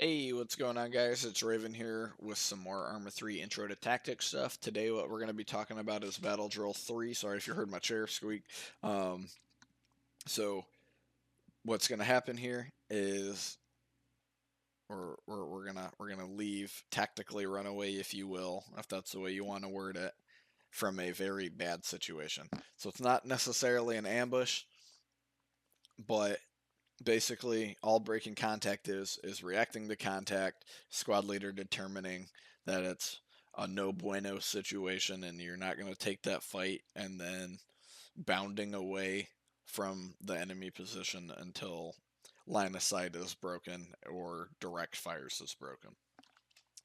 Hey, what's going on, guys? It's Raven here with some more Arma 3 Intro to Tactics stuff. Today, what we're going to be talking about is Battle Drill 3. Sorry if you heard my chair squeak. Um, so, what's going to happen here is we're gonna leave tactically run away, if you will, if that's the way you want to word it, from a very bad situation. So it's not necessarily an ambush, but basically all breaking contact is reacting to contact, squad leader determining that it's a no bueno situation and you're not going to take that fight, and then bounding away from the enemy position until line of sight is broken or direct fires is broken.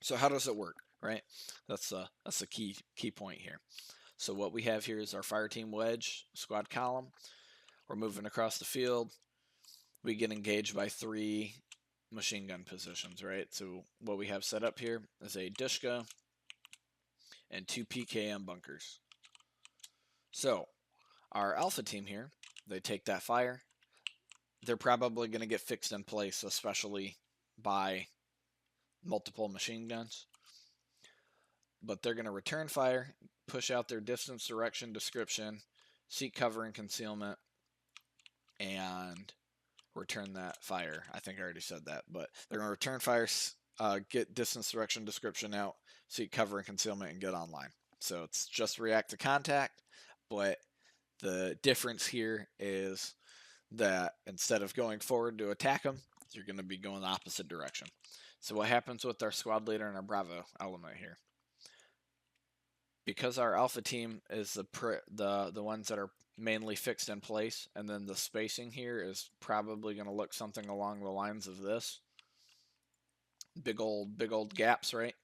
So how does it work, right? That's a key point here. So what we have here is our fire team wedge squad column. We're moving across the field. We get engaged by 3 machine gun positions, right? So what we have set up here is a Dishka and 2 PKM bunkers. So our alpha team here, they take that fire. They're probably going to get fixed in place, especially by multiple machine guns. But they're going to return fire, push out their distance, direction, description, seek cover and concealment, and return that fire. I think I already said that, but they're going to return fire, get distance, direction, description out, seek cover and concealment, and get online. So it's just react to contact, but the difference here is that instead of going forward to attack them, you're going to be going the opposite direction. So what happens with our squad leader and our Bravo element here? Because our alpha team is the ones that are mainly fixed in place, and then the spacing here is probably going to look something along the lines of this. Big old gaps, right?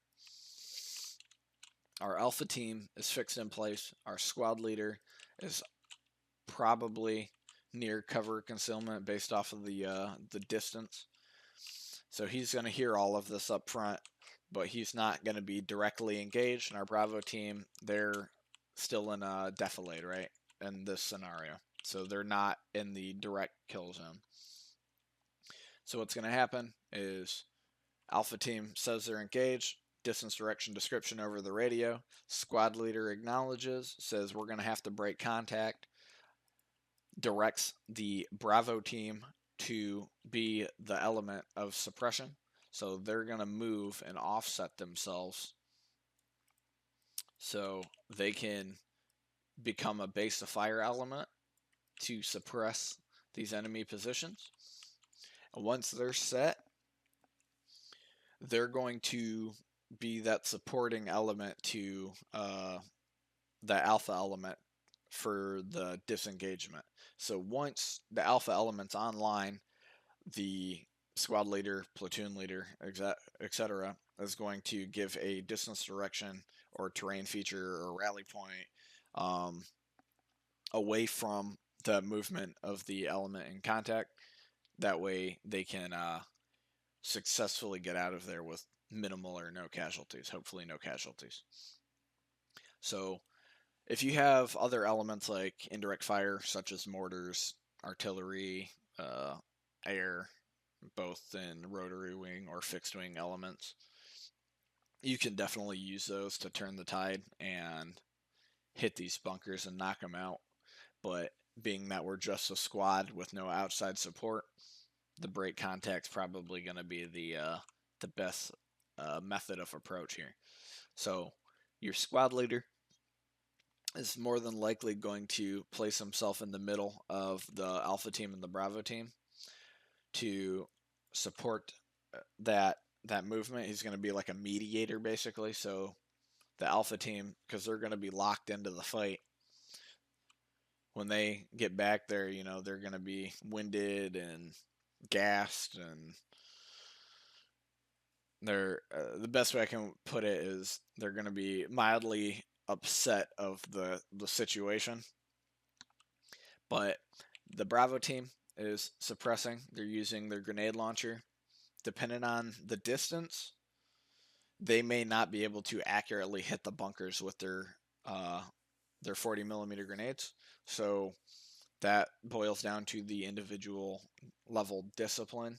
Our alpha team is fixed in place. Our squad leader is probably near cover concealment based off of the distance. So he's going to hear all of this up front, but he's not going to be directly engaged. And our Bravo team, they're still in a defilade, right, in this scenario. So they're not in the direct kill zone. So what's going to happen is Alpha team says they're engaged, distance, direction, description over the radio. Squad leader acknowledges, says we're going to have to break contact, directs the Bravo team to be the element of suppression. So they're going to move and offset themselves so they can become a base of fire element to suppress these enemy positions. And once they're set, they're going to be that supporting element to the alpha element for the disengagement. So once the alpha element's online, the squad leader, platoon leader, etc., is going to give a distance, direction, or terrain feature or rally point away from the movement of the element in contact. That way they can successfully get out of there with minimal or no casualties, hopefully no casualties. So if you have other elements like indirect fire, such as mortars, artillery, air, both in rotary wing or fixed wing elements, you can definitely use those to turn the tide and hit these bunkers and knock them out. But being that we're just a squad with no outside support, the break contact's probably going to be the best method of approach here. So your squad leader is more than likely going to place himself in the middle of the Alpha team and the Bravo team to support that movement. He's going to be like a mediator, basically. So the Alpha team, because they're going to be locked into the fight, when they get back there, you know, they're going to be winded and gassed, and they're the best way I can put it is they're going to be mildly upset of the situation. But the Bravo team is suppressing. They're using their grenade launcher. Depending on the distance, they may not be able to accurately hit the bunkers with their 40 millimeter grenades. So that boils down to the individual level discipline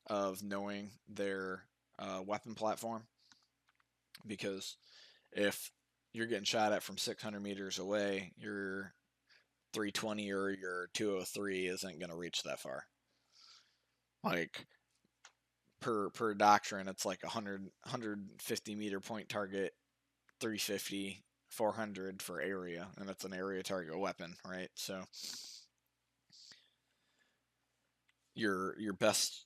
of knowing their weapon platform, because if you're getting shot at from 600 meters away, your 320 or your 203 isn't going to reach that far. Like per doctrine, it's like 150 meter point target, 350, 400 for area, and it's an area target weapon, right? So your best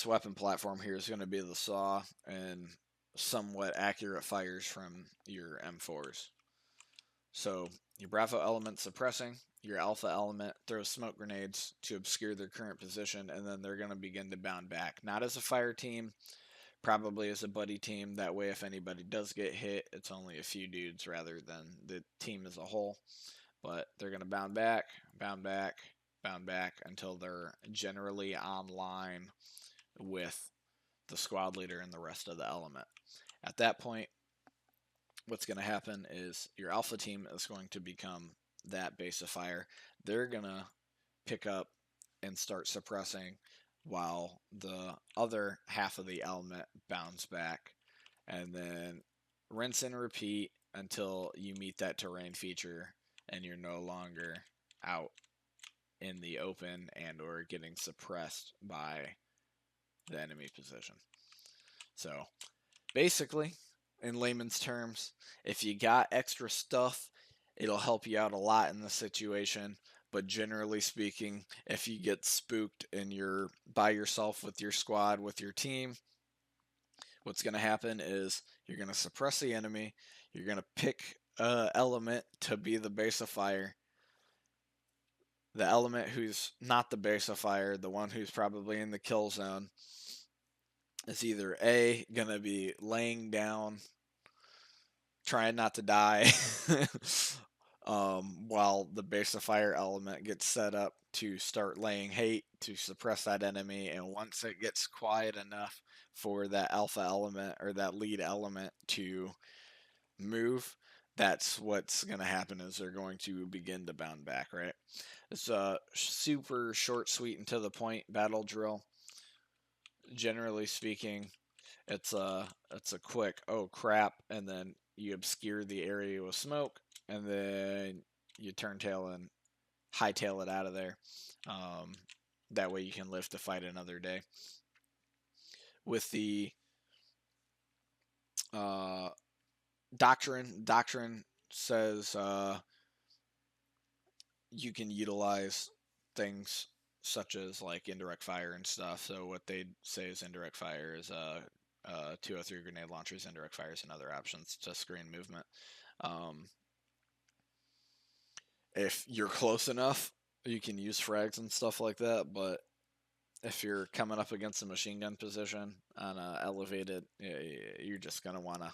weapon platform here is going to be the saw and somewhat accurate fires from your M4s. So your Bravo element suppressing, your Alpha element throws smoke grenades to obscure their current position, and then they're going to begin to bound back. Not as a fire team, probably as a buddy team. That way, if anybody does get hit, it's only a few dudes rather than the team as a whole. But they're going to bound back, bound back, bound back until they're generally online with the squad leader and the rest of the element. At that point, what's going to happen is your alpha team is going to become that base of fire. They're going to pick up and start suppressing while the other half of the element bounds back, and then rinse and repeat until you meet that terrain feature and you're no longer out in the open and or getting suppressed by the enemy position. So basically, in layman's terms, if you got extra stuff, it'll help you out a lot in the situation. But generally speaking, if you get spooked and you're by yourself with your squad, with your team, what's going to happen is you're going to suppress the enemy. You're going to pick an element to be the base of fire. The element who's not the base of fire, the one who's probably in the kill zone, is either A, going to be laying down, trying not to die, while the base of fire element gets set up to start laying hate to suppress that enemy. And once it gets quiet enough for that alpha element or that lead element to move, that's what's going to happen, is they're going to begin to bound back, right? It's a super short, sweet, and to the point battle drill. Generally speaking, it's a quick, oh crap, and then you obscure the area with smoke, and then you turn tail and hightail it out of there. That way you can live to fight another day. With the doctrine says you can utilize things such as like indirect fire and stuff. So what they say is indirect fire is 203 grenade launchers, indirect fires, and other options to screen movement. If you're close enough, you can use frags and stuff like that, but if you're coming up against a machine gun position on a elevated, you're just gonna wanna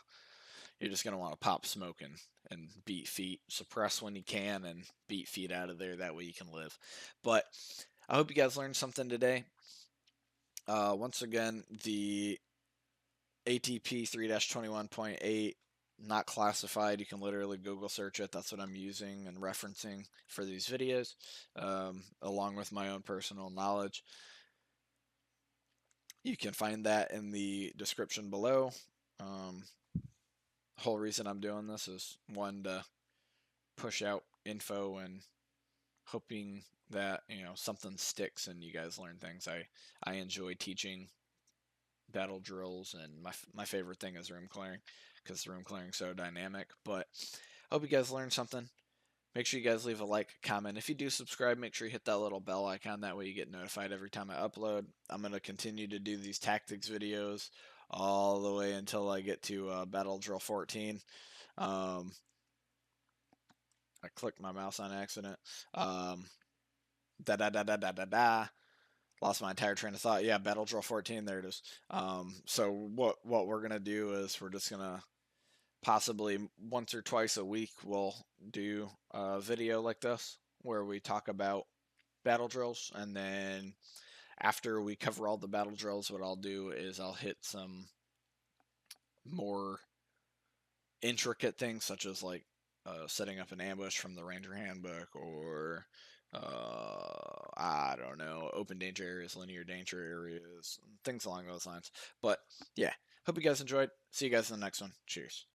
pop smoke and beat feet, suppress when you can, and beat feet out of there. That way you can live. But I hope you guys learned something today. Once again, the ATP 3-21.8, not classified. You can literally Google search it. That's what I'm using and referencing for these videos, along with my own personal knowledge. You can find that in the description below. Whole reason I'm doing this is, one, to push out info and hoping that something sticks and you guys learn things. I enjoy teaching battle drills, and my favorite thing is room clearing, because room clearing is so dynamic. But I hope you guys learned something. Make sure you guys leave a like, comment. If you do subscribe, make sure you hit that little bell icon. That way you get notified every time I upload. I'm going to continue to do these tactics videos all the way until I get to Battle Drill 14. I clicked my mouse on accident. Lost my entire train of thought. Yeah, Battle Drill 14, there it is. So what we're going to do is we're just going to possibly once or twice a week we'll do a video like this where we talk about battle drills, and then after we cover all the battle drills, what I'll do is I'll hit some more intricate things, such as like setting up an ambush from the Ranger Handbook, or I don't know, open danger areas, linear danger areas, things along those lines. But yeah, hope you guys enjoyed. See you guys in the next one. Cheers.